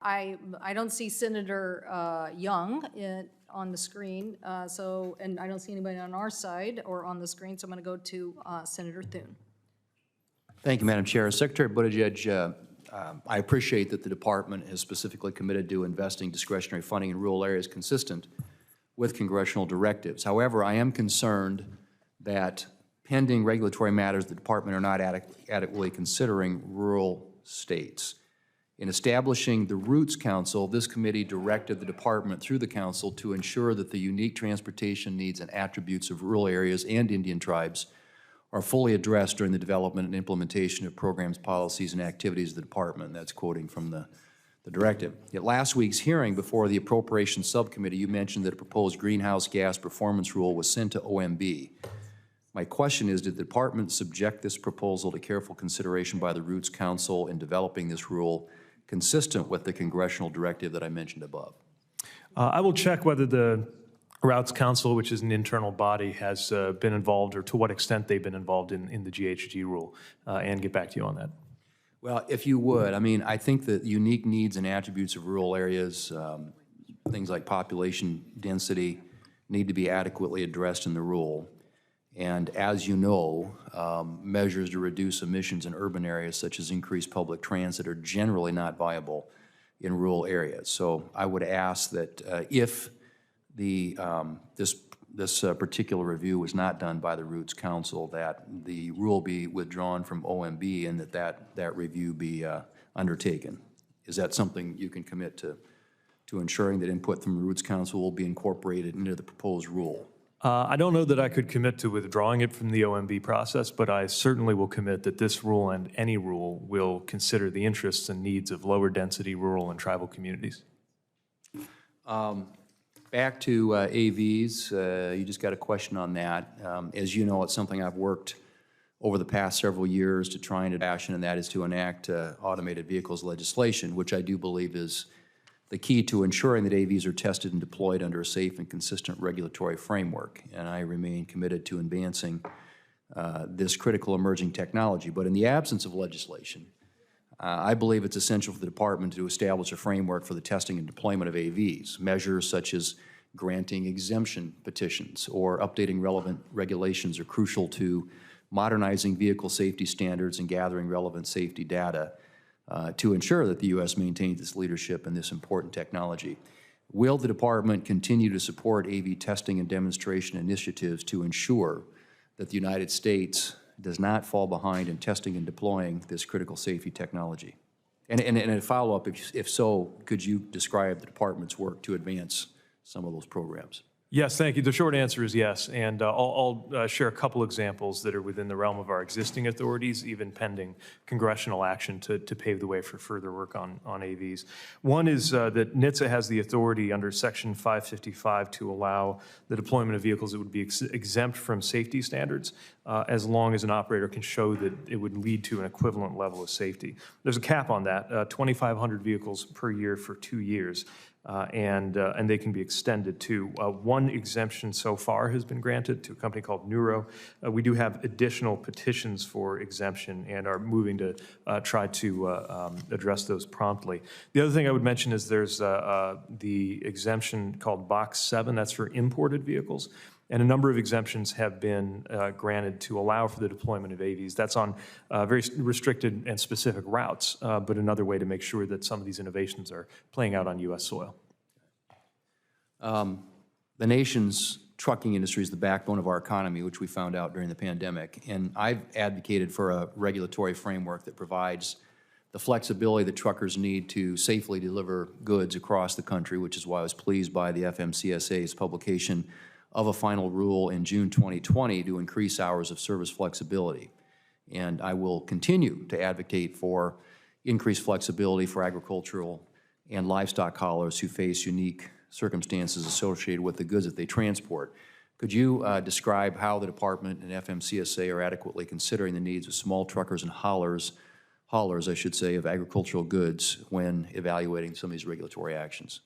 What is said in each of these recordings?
I don't see Senator Young on the screen, and I don't see anybody on our side or on the screen, so I'm going to go to Senator Thune. Thank you, Madam Chair. Secretary Buttigieg, I appreciate that the department has specifically committed to investing discretionary funding in rural areas consistent with congressional directives. However, I am concerned that pending regulatory matters, the department are not adequately considering rural states. In establishing the Roots Council, this committee directed the department through the council to ensure that the unique transportation needs and attributes of rural areas and Indian tribes are fully addressed during the development and implementation of programs, policies, and activities of the department. That's quoting from the directive. At last week's hearing before the Appropriations Subcommittee, you mentioned that a proposed greenhouse gas performance rule was sent to OMB. My question is, did the department subject this proposal to careful consideration by the Roots Council in developing this rule consistent with the congressional directive that I mentioned above? I will check whether the Routes Council, which is an internal body, has been involved, or to what extent they've been involved in the GHG rule, and get back to you on that. Well, if you would, I mean, I think that unique needs and attributes of rural areas, things like population density, need to be adequately addressed in the rule. And as you know, measures to reduce emissions in urban areas, such as increased public transit, are generally not viable in rural areas. So I would ask that if this particular review was not done by the Roots Council, that the rule be withdrawn from OMB and that review be undertaken. Is that something you can commit to ensuring that input from the Roots Council will be incorporated into the proposed rule? I don't know that I could commit to withdrawing it from the OMB process, but I certainly will commit that this rule and any rule will consider the interests and needs of lower density rural and tribal communities. Back to AVs, you just got a question on that. As you know, it's something I've worked over the past several years to try and action, and that is to enact automated vehicles legislation, which I do believe is the key to ensuring that AVs are tested and deployed under a safe and consistent regulatory framework. And I remain committed to advancing this critical emerging technology. But in the absence of legislation, I believe it's essential for the department to establish a framework for the testing and deployment of AVs. Measures such as granting exemption petitions or updating relevant regulations are crucial to modernizing vehicle safety standards and gathering relevant safety data to ensure that the U.S. maintains its leadership in this important technology. Will the department continue to support AV testing and demonstration initiatives to ensure that the United States does not fall behind in testing and deploying this critical safety technology? And a follow-up, if so, could you describe the department's work to advance some of those programs? Yes, thank you. The short answer is yes, and I'll share a couple examples that are within the realm of our existing authorities, even pending congressional action to pave the way for further work on AVs. One is that NHTSA has the authority under Section 555 to allow the deployment of vehicles that would be exempt from safety standards as long as an operator can show that it would lead to an equivalent level of safety. There's a cap on that, 2,500 vehicles per year for 2 years. And they can be extended to. One exemption so far has been granted to a company called Neuro. We do have additional petitions for exemption and are moving to try to address those promptly. The other thing I would mention is there's the exemption called Box 7, that's for imported vehicles. And a number of exemptions have been granted to allow for the deployment of AVs. That's on very restricted and specific routes, but another way to make sure that some of these innovations are playing out on U.S. soil. The nation's trucking industry is the backbone of our economy, which we found out during the pandemic. And I've advocated for a regulatory framework that provides the flexibility that truckers need to safely deliver goods across the country, which is why I was pleased by the FMCSA's publication of a final rule in June 2020 to increase hours of service flexibility. And I will continue to advocate for increased flexibility for agricultural and livestock haulers who face unique circumstances associated with the goods that they transport. Could you describe how the department and FMCSA are adequately considering the needs of small truckers and haulers, I should say, of agricultural goods when evaluating some of these regulatory actions?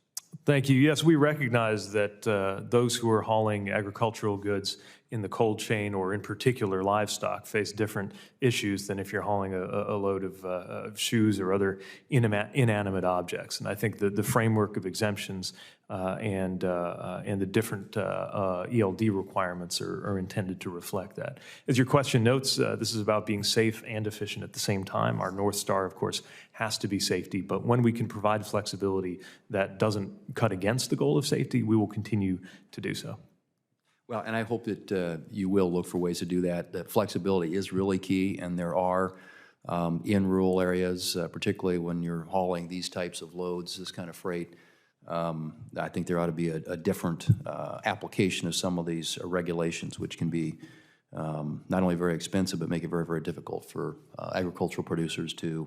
Thank you. Yes, we recognize that those who are hauling agricultural goods in the cold chain or in particular livestock face different issues than if you're hauling a load of shoes or other inanimate objects. And I think the framework of exemptions and the different ELD requirements are intended to reflect that. As your question notes, this is about being safe and efficient at the same time. Our North Star, of course, has to be safety, but when we can provide flexibility that doesn't cut against the goal of safety, we will continue to do so. Well, and I hope that you will look for ways to do that. That flexibility is really key, and there are in rural areas, particularly when you're hauling these types of loads, this kind of freight, I think there ought to be a different application of some of these regulations, which can be not only very expensive, but make it very, very difficult for agricultural producers to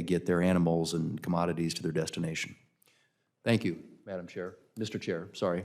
get their animals and commodities to their destination. Thank you, Madam Chair. Mr. Chair, sorry.